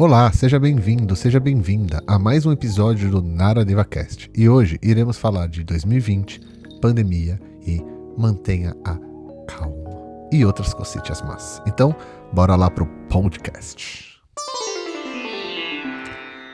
Olá, seja bem-vindo, seja bem-vinda a mais um episódio do NaraDevaCast. E hoje iremos falar de 2020, pandemia e mantenha a calma. E outras cositas más. Então, bora lá pro podcast.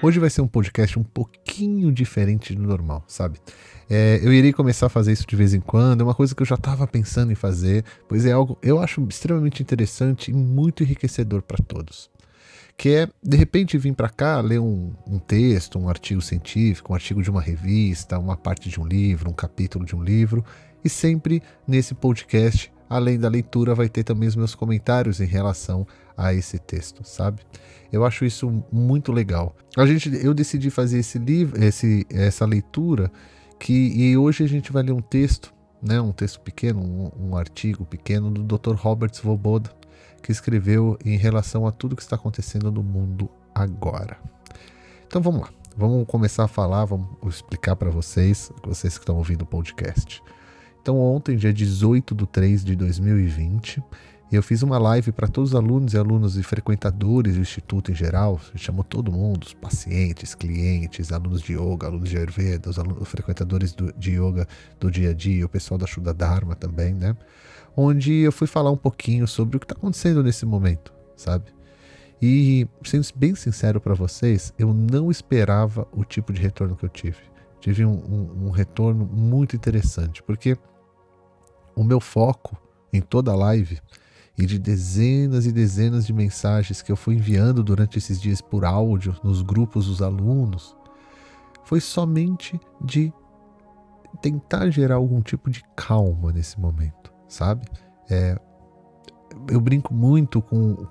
Hoje vai ser um podcast um pouquinho diferente do normal, sabe? Eu irei começar a fazer isso de vez em quando, é uma coisa que eu já estava pensando em fazer, pois é algo eu acho extremamente interessante e muito enriquecedor para todos. Que é, de repente, vir para cá, ler um texto, um artigo científico, um artigo de uma revista, uma parte de um livro, um capítulo de um livro, e sempre nesse podcast, além da leitura, vai ter também os meus comentários em relação a esse texto, sabe? Eu acho isso muito legal. Eu decidi fazer essa leitura, e hoje a gente vai ler um texto, né, um texto pequeno, um artigo pequeno do Dr. Robert Svoboda, que escreveu em relação a tudo que está acontecendo no mundo agora. Então vamos lá, vamos começar a falar, vamos explicar para vocês que estão ouvindo o podcast. Então ontem, dia 18/3/2020, eu fiz uma live para todos os alunos e frequentadores do Instituto em geral, chamou todo mundo, os pacientes, clientes, alunos de yoga, alunos de Ayurveda, os frequentadores de yoga do dia a dia, o pessoal da Shuddha Dharma também, né? Onde eu fui falar um pouquinho sobre o que está acontecendo nesse momento, sabe? E, sendo bem sincero para vocês, eu não esperava o tipo de retorno que eu tive. Tive um retorno muito interessante, porque o meu foco em toda a live e de dezenas e dezenas de mensagens que eu fui enviando durante esses dias por áudio nos grupos dos alunos foi somente de tentar gerar algum tipo de calma nesse momento, sabe? Eu brinco muito com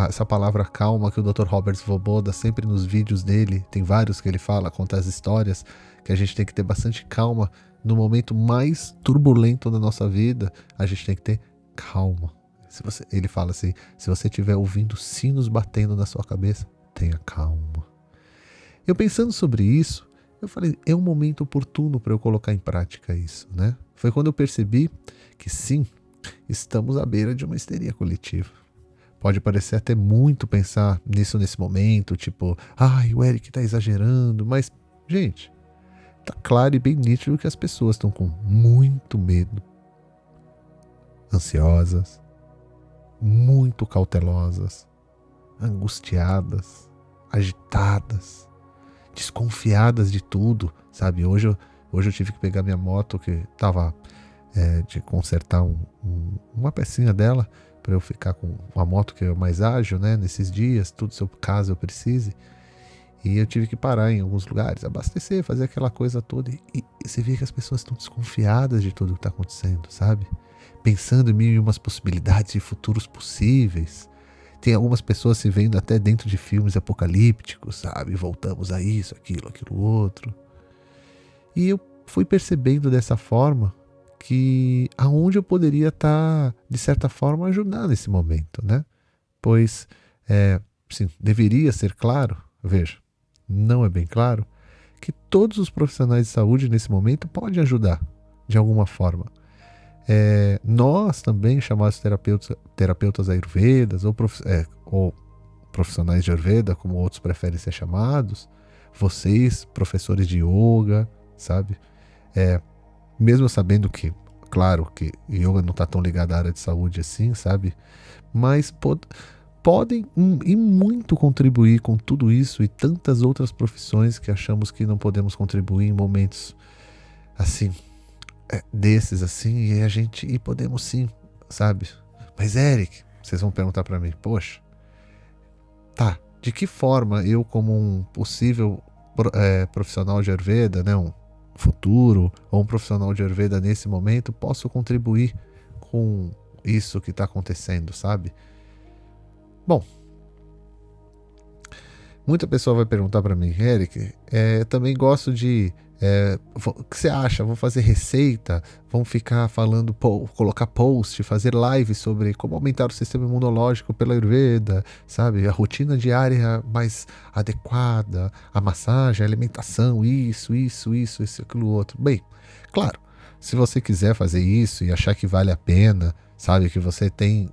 essa palavra calma que o Dr. Robert Svoboda sempre nos vídeos dele, tem vários que ele fala, conta as histórias, que a gente tem que ter bastante calma no momento mais turbulento da nossa vida, a gente tem que ter calma. Ele fala assim, se você estiver ouvindo sinos batendo na sua cabeça, tenha calma. Eu pensando sobre isso, eu falei, é um momento oportuno para eu colocar em prática isso, né? Foi quando eu percebi que sim, estamos à beira de uma histeria coletiva. Pode parecer até muito pensar nisso nesse momento, tipo, o Eric tá exagerando, mas, gente, tá claro e bem nítido que as pessoas estão com muito medo, ansiosas, muito cautelosas, angustiadas, agitadas, desconfiadas de tudo, sabe? Hoje eu tive que pegar minha moto que tava de consertar uma pecinha dela para eu ficar com uma moto que é mais ágil, né? Nesses dias, tudo se caso eu precise. E eu tive que parar em alguns lugares, abastecer, fazer aquela coisa toda. E você vê que as pessoas estão desconfiadas de tudo que está acontecendo, sabe? Pensando em mil e umas possibilidades de futuros possíveis. Tem algumas pessoas se vendo até dentro de filmes apocalípticos, sabe? Voltamos a isso, aquilo outro. E eu fui percebendo dessa forma que aonde eu poderia estar, de certa forma, ajudar nesse momento, né? Pois, sim, deveria ser claro, veja, não é bem claro, que todos os profissionais de saúde nesse momento podem ajudar, de alguma forma. Nós também, chamados terapeutas ayurvedas ou profissionais de Ayurveda, como outros preferem ser chamados, vocês, professores de yoga, sabe? Mesmo sabendo que, claro, que yoga não está tão ligado à área de saúde assim, sabe? Mas podem e muito contribuir com tudo isso e tantas outras profissões que achamos que não podemos contribuir em momentos assim, desses assim, e podemos sim, sabe? Mas Eric, vocês vão perguntar para mim, poxa, tá, de que forma eu, como um possível profissional de Ayurveda, né, um futuro ou um profissional de Ayurveda nesse momento, posso contribuir com isso que está acontecendo, sabe? Bom, muita pessoa vai perguntar para mim, Eric, também gosto de o que você acha? Vou fazer receita? Vamos ficar falando, colocar post, fazer live sobre como aumentar o sistema imunológico pela Ayurveda, sabe? A rotina diária mais adequada, a massagem, a alimentação, isso, aquilo outro. Bem, claro, se você quiser fazer isso e achar que vale a pena, sabe? Que você tem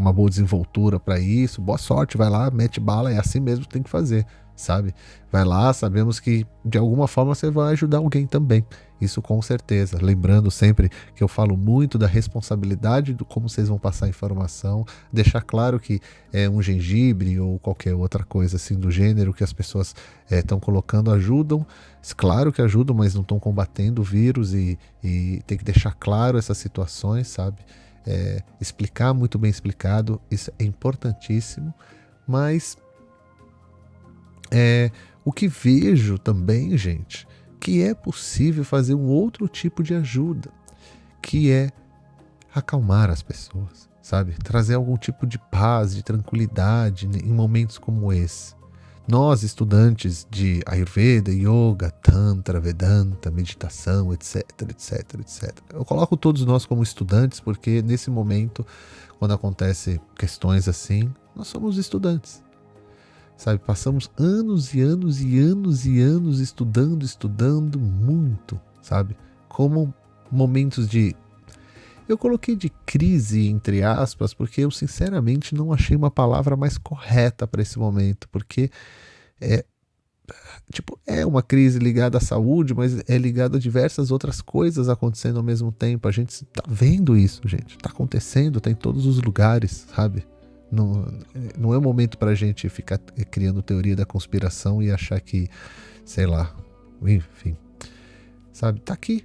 uma boa desenvoltura para isso, boa sorte, vai lá, mete bala, é assim mesmo que tem que fazer, sabe? Vai lá, sabemos que de alguma forma você vai ajudar alguém também, isso com certeza. Lembrando sempre que eu falo muito da responsabilidade do como vocês vão passar a informação, deixar claro que é um gengibre ou qualquer outra coisa assim do gênero que as pessoas estão colocando ajudam, claro que ajudam, mas não estão combatendo o vírus e tem que deixar claro essas situações, sabe? Explicar muito bem explicado, isso é importantíssimo, mas o que vejo também, gente, que é possível fazer um outro tipo de ajuda, que é acalmar as pessoas, sabe? Trazer algum tipo de paz, de tranquilidade em momentos como esse. Nós, estudantes de Ayurveda, Yoga, Tantra, Vedanta, meditação, etc, etc, etc. Eu coloco todos nós como estudantes porque nesse momento, quando acontecem questões assim, nós somos estudantes. Sabe, passamos anos e anos e anos e anos estudando muito, sabe? Como momentos de... Eu coloquei de crise, entre aspas, porque eu sinceramente não achei uma palavra mais correta para esse momento, porque é uma crise ligada à saúde, mas é ligada a diversas outras coisas acontecendo ao mesmo tempo. A gente está vendo isso, gente. Está acontecendo, está em todos os lugares, sabe? Não é o momento para a gente ficar criando teoria da conspiração e achar que, sei lá, enfim, sabe, tá aqui.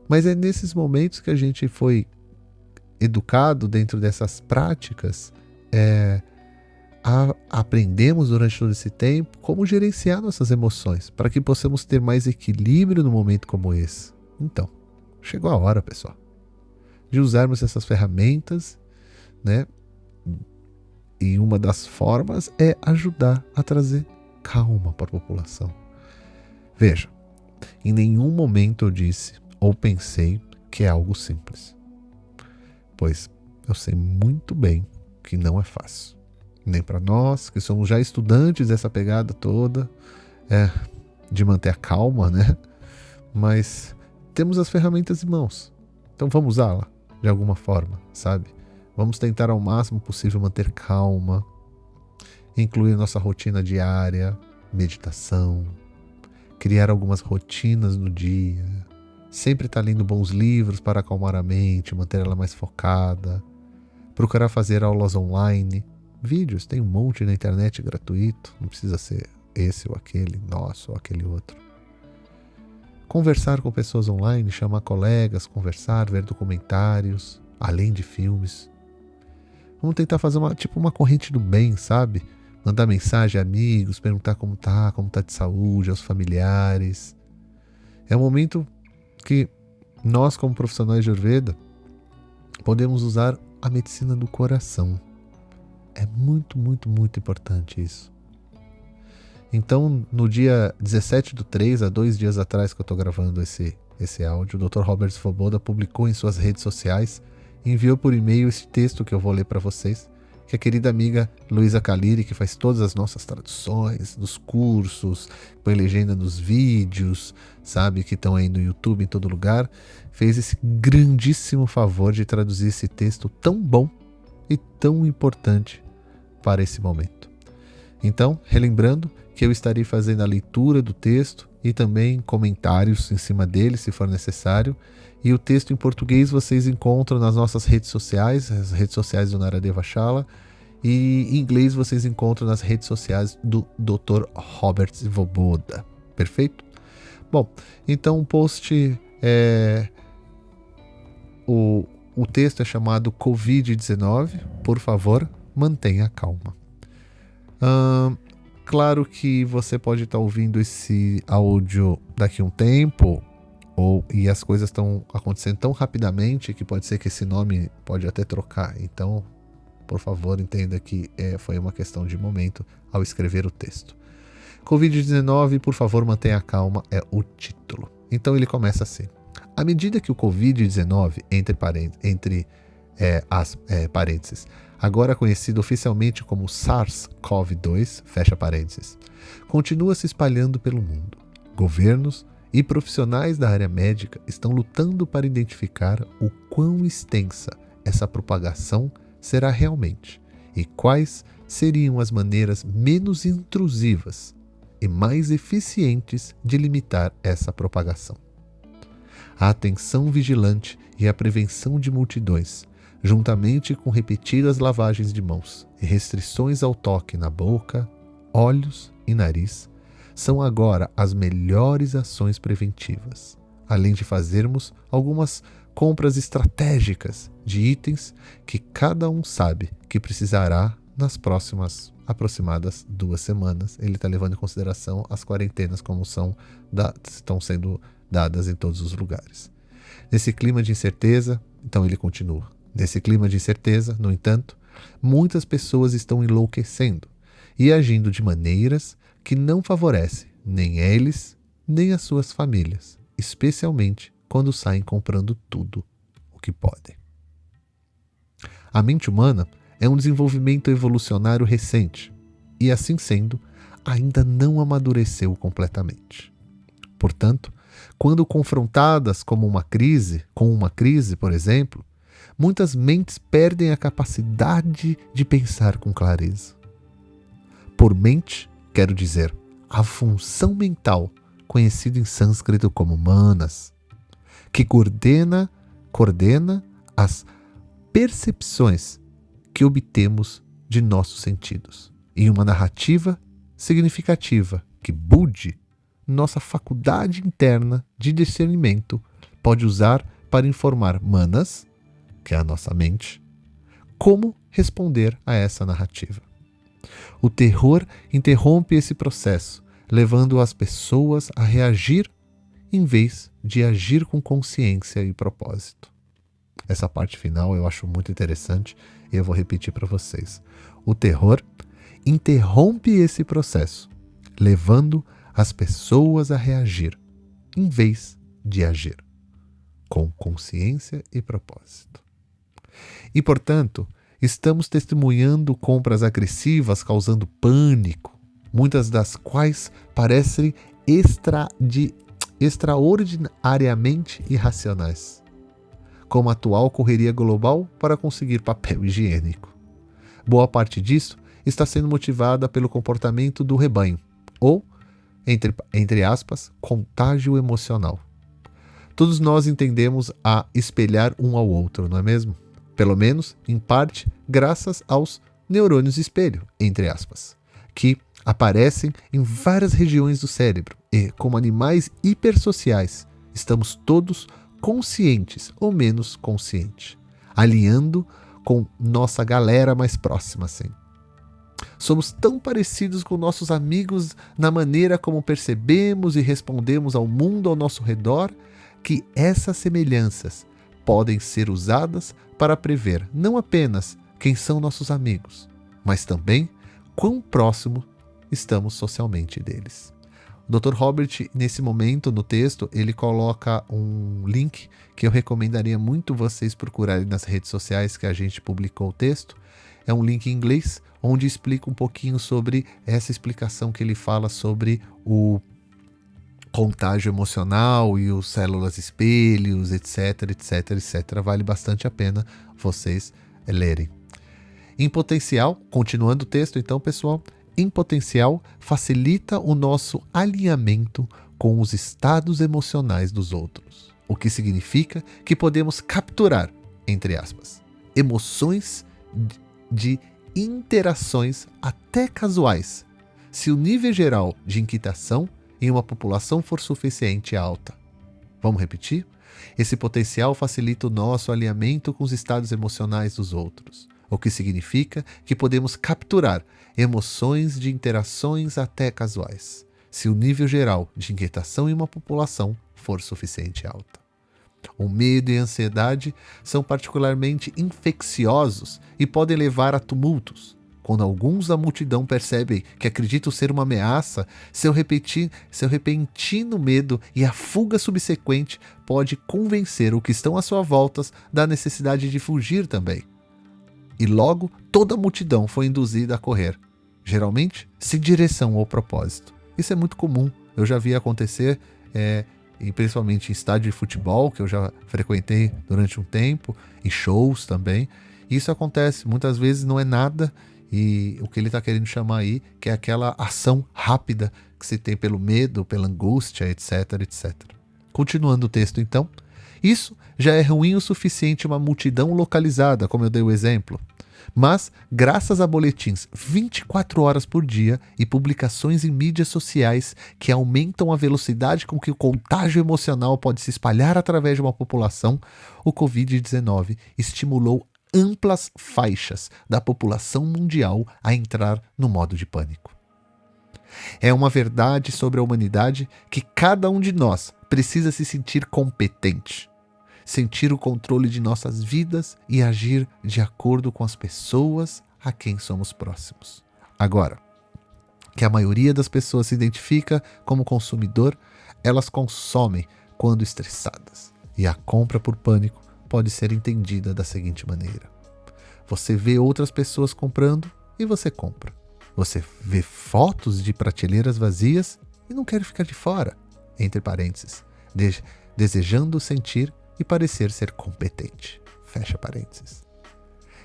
Mas é nesses momentos que a gente foi educado dentro dessas práticas, aprendemos durante todo esse tempo como gerenciar nossas emoções, para que possamos ter mais equilíbrio num momento como esse. Então, chegou a hora, pessoal, de usarmos essas ferramentas, né? E uma das formas é ajudar a trazer calma para a população. Veja, em nenhum momento eu disse ou pensei que é algo simples. Pois eu sei muito bem que não é fácil. Nem para nós, que somos já estudantes dessa pegada toda, de manter a calma, né? Mas temos as ferramentas em mãos. Então vamos usá-la de alguma forma, sabe? Vamos tentar ao máximo possível manter calma, incluir nossa rotina diária, meditação, criar algumas rotinas no dia, sempre estar lendo bons livros para acalmar a mente, manter ela mais focada, procurar fazer aulas online, vídeos, tem um monte na internet gratuito, não precisa ser esse ou aquele, nosso ou aquele outro. Conversar com pessoas online, chamar colegas, conversar, ver documentários, além de filmes. Vamos tentar fazer uma corrente do bem, sabe? Mandar mensagem a amigos, perguntar como tá de saúde, aos familiares. É um momento que nós, como profissionais de Ayurveda, podemos usar a medicina do coração. É muito, muito, muito importante isso. Então, no dia 17/3, há 2 dias atrás que eu estou gravando esse áudio, o Dr. Robert Svoboda publicou em suas redes sociais, enviou por e-mail esse texto que eu vou ler para vocês, que a querida amiga Luísa Caliri, que faz todas as nossas traduções dos cursos, põe legenda nos vídeos, sabe, que estão aí no YouTube, em todo lugar, fez esse grandíssimo favor de traduzir esse texto tão bom e tão importante para esse momento. Então, relembrando que eu estarei fazendo a leitura do texto e também comentários em cima dele, se for necessário. E o texto em português vocês encontram nas nossas redes sociais, as redes sociais do Naradeva Shala, e em inglês vocês encontram nas redes sociais do Dr. Robert Svoboda. Perfeito? Bom, então o post o texto é chamado Covid-19, por favor, mantenha calma. Claro que você pode estar ouvindo esse áudio daqui a um tempo, e as coisas estão acontecendo tão rapidamente que pode ser que esse nome pode até trocar. Então, por favor, entenda que foi uma questão de momento ao escrever o texto. Covid-19, por favor, mantenha calma, é o título. Então ele começa assim. À medida que o Covid-19, entre parênteses, agora conhecido oficialmente como SARS-CoV-2, fecha parênteses, continua se espalhando pelo mundo, governos e profissionais da área médica estão lutando para identificar o quão extensa essa propagação será realmente e quais seriam as maneiras menos intrusivas e mais eficientes de limitar essa propagação. A atenção vigilante e a prevenção de multidões, juntamente com repetidas lavagens de mãos e restrições ao toque na boca, olhos e nariz, são agora as melhores ações preventivas, além de fazermos algumas compras estratégicas de itens que cada um sabe que precisará nas próximas aproximadas 2 semanas. Ele está levando em consideração as quarentenas como estão sendo dadas em todos os lugares. Nesse clima de incerteza, então ele continua, nesse clima de incerteza, no entanto, muitas pessoas estão enlouquecendo e agindo de maneiras que não favorecem nem eles, nem as suas famílias, especialmente quando saem comprando tudo o que podem. A mente humana é um desenvolvimento evolucionário recente e, assim sendo, ainda não amadureceu completamente. Portanto, quando confrontadas com uma crise, por exemplo, muitas mentes perdem a capacidade de pensar com clareza. Por mente, quero dizer, a função mental, conhecida em sânscrito como manas, que coordena as percepções que obtemos de nossos sentidos, e uma narrativa significativa que buddhi, nossa faculdade interna de discernimento, pode usar para informar manas, que é a nossa mente, como responder a essa narrativa. O terror interrompe esse processo, levando as pessoas a reagir em vez de agir com consciência e propósito. Essa parte final eu acho muito interessante e eu vou repetir para vocês. O terror interrompe esse processo, levando as pessoas a reagir em vez de agir com consciência e propósito. E, portanto, estamos testemunhando compras agressivas causando pânico, muitas das quais parecem extraordinariamente irracionais, como a atual correria global para conseguir papel higiênico. Boa parte disso está sendo motivada pelo comportamento do rebanho, ou, entre aspas, contágio emocional. Todos nós entendemos a espelhar um ao outro, não é mesmo? Pelo menos, em parte, graças aos neurônios espelho, entre aspas, que aparecem em várias regiões do cérebro e, como animais hipersociais, estamos todos conscientes ou menos conscientes, alinhando com nossa galera mais próxima, assim. Somos tão parecidos com nossos amigos na maneira como percebemos e respondemos ao mundo ao nosso redor que essas semelhanças podem ser usadas para prever não apenas quem são nossos amigos, mas também quão próximo estamos socialmente deles. O Dr. Robert, nesse momento, no texto, ele coloca um link que eu recomendaria muito vocês procurarem nas redes sociais que a gente publicou o texto. É um link em inglês, onde explica um pouquinho sobre essa explicação que ele fala sobre o contágio emocional e os células espelhos, etc, etc, etc. Vale bastante a pena vocês lerem. Em potencial, continuando o texto então, pessoal, em potencial facilita o nosso alinhamento com os estados emocionais dos outros, o que significa que podemos capturar, entre aspas, emoções de interações até casuais, se o nível geral de inquietação em uma população for suficiente alta. Vamos repetir? Esse potencial facilita o nosso alinhamento com os estados emocionais dos outros, o que significa que podemos capturar emoções de interações até casuais, se o nível geral de inquietação em uma população for suficiente alta. O medo e a ansiedade são particularmente infecciosos e podem levar a tumultos. Quando alguns da multidão percebem que acreditam ser uma ameaça, seu repentino medo e a fuga subsequente pode convencer os que estão à sua volta da necessidade de fugir também. E logo toda a multidão foi induzida a correr, geralmente sem direção ou propósito. Isso é muito comum, eu já vi acontecer, e principalmente em estádio de futebol, que eu já frequentei durante um tempo, em shows também, Isso acontece, muitas vezes não é nada, e o que ele está querendo chamar aí, que é aquela ação rápida que se tem pelo medo, pela angústia, etc, etc. Continuando o texto então, isso já é ruim o suficiente uma multidão localizada, como eu dei o exemplo. Mas, graças a boletins 24 horas por dia e publicações em mídias sociais que aumentam a velocidade com que o contágio emocional pode se espalhar através de uma população, o Covid-19 estimulou amplas faixas da população mundial a entrar no modo de pânico. É uma verdade sobre a humanidade que cada um de nós precisa se sentir competente, sentir o controle de nossas vidas e agir de acordo com as pessoas a quem somos próximos. Agora, que a maioria das pessoas se identifica como consumidor, elas consomem quando estressadas. E a compra por pânico pode ser entendida da seguinte maneira: você vê outras pessoas comprando e você compra. Você vê fotos de prateleiras vazias e não quer ficar de fora, entre parênteses, desejando sentir e parecer ser competente. Fecha parênteses.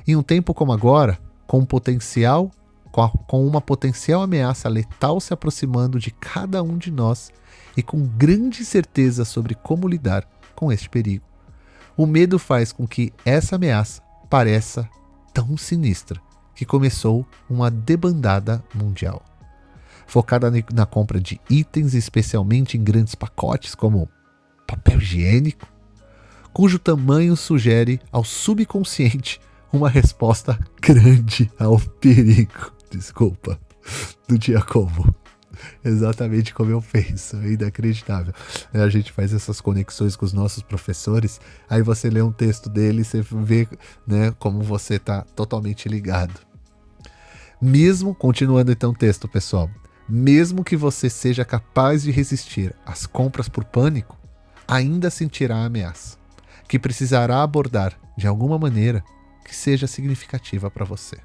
Em um tempo como agora, com uma potencial ameaça letal se aproximando de cada um de nós e com grande certeza sobre como lidar com este perigo, o medo faz com que essa ameaça pareça tão sinistra que começou uma debandada mundial, focada na compra de itens, especialmente em grandes pacotes como papel higiênico, cujo tamanho sugere ao subconsciente uma resposta grande ao perigo. Desculpa, não tinha como. Exatamente como eu penso, é inacreditável. A gente faz essas conexões com os nossos professores, aí você lê um texto dele e você vê, né, como você está totalmente ligado. Mesmo, continuando então o texto, pessoal, mesmo que você seja capaz de resistir às compras por pânico, ainda sentirá a ameaça, que precisará abordar de alguma maneira que seja significativa para você,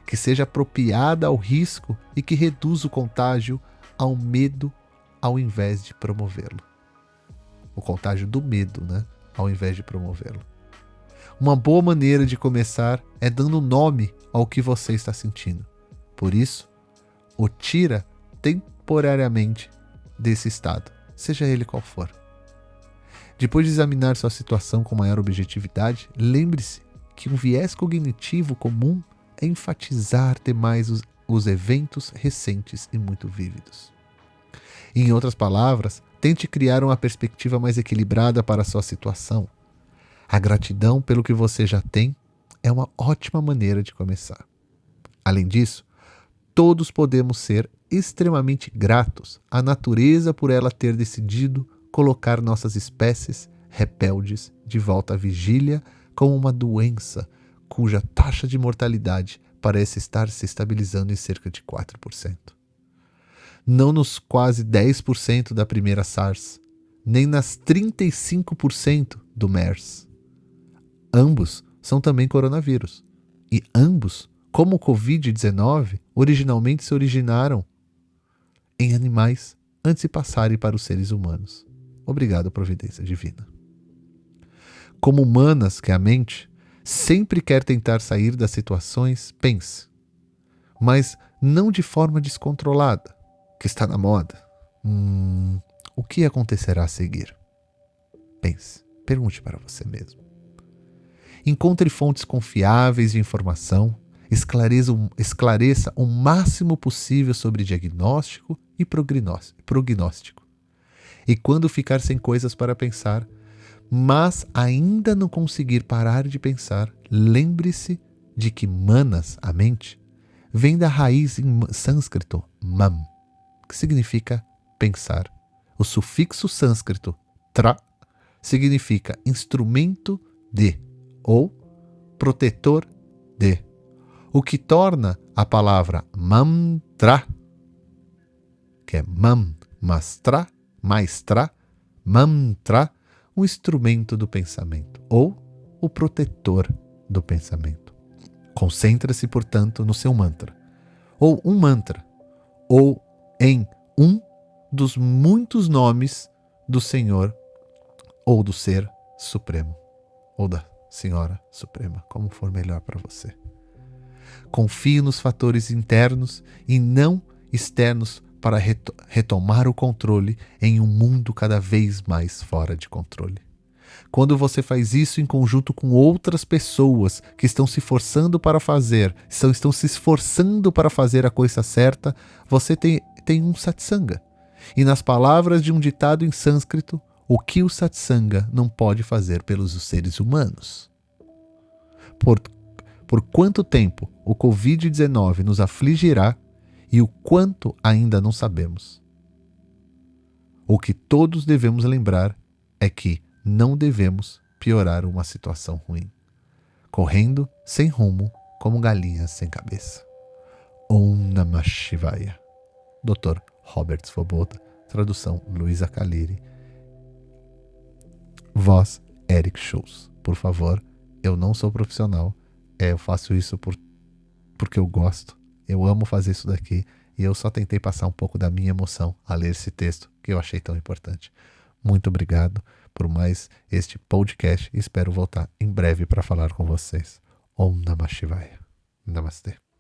que seja apropriada ao risco e que reduza o contágio ao medo ao invés de promovê-lo. O contágio do medo, né? Ao invés de promovê-lo. Uma boa maneira de começar é dando nome ao que você está sentindo. Por isso, o tira temporariamente desse estado, seja ele qual for. Depois de examinar sua situação com maior objetividade, lembre-se que um viés cognitivo comum é enfatizar demais os eventos recentes e muito vívidos. Em outras palavras, tente criar uma perspectiva mais equilibrada para a sua situação. A gratidão pelo que você já tem é uma ótima maneira de começar. Além disso, todos podemos ser extremamente gratos à natureza por ela ter decidido colocar nossas espécies rebeldes de volta à vigília como uma doença cuja taxa de mortalidade parece estar se estabilizando em cerca de 4%. Não nos quase 10% da primeira SARS, nem nas 35% do MERS. Ambos são também coronavírus. E ambos, como o Covid-19, originalmente se originaram em animais antes de passarem para os seres humanos. Obrigado, providência divina. Como humanas, que é a mente, sempre quer tentar sair das situações, pense. Mas não de forma descontrolada, que está na moda. O que acontecerá a seguir? Pense, pergunte para você mesmo. Encontre fontes confiáveis de informação, esclareça o máximo possível sobre diagnóstico e prognóstico. E quando ficar sem coisas para pensar, mas ainda não conseguir parar de pensar, lembre-se de que manas, a mente, vem da raiz em sânscrito mam, que significa pensar. O sufixo sânscrito tra significa instrumento de ou protetor de, o que torna a palavra mantra, que é mam, mastra, maestra, mantra, um instrumento do pensamento, ou o protetor do pensamento. Concentre-se, portanto, no seu mantra, ou um mantra, ou em um dos muitos nomes do Senhor, ou do Ser Supremo, ou da Senhora Suprema, como for melhor para você. Confie nos fatores internos e não externos para retomar o controle em um mundo cada vez mais fora de controle. Quando você faz isso em conjunto com outras pessoas que estão se esforçando para fazer a coisa certa, você tem um satsanga. E nas palavras de um ditado em sânscrito, o que o satsanga não pode fazer pelos seres humanos? Por quanto tempo o Covid-19 nos afligirá e o quanto ainda não sabemos. O que todos devemos lembrar é que não devemos piorar uma situação ruim, correndo sem rumo como galinhas sem cabeça. Om Namah Shivaya. Dr. Robert Svoboda, tradução Luísa Caliri, voz Eric Schultz. Por favor, eu não sou profissional, eu faço isso porque eu gosto, eu amo fazer isso daqui e eu só tentei passar um pouco da minha emoção a ler esse texto que eu achei tão importante. Muito obrigado por mais este podcast e espero voltar em breve para falar com vocês. Om Namah Shivaya. Namastê.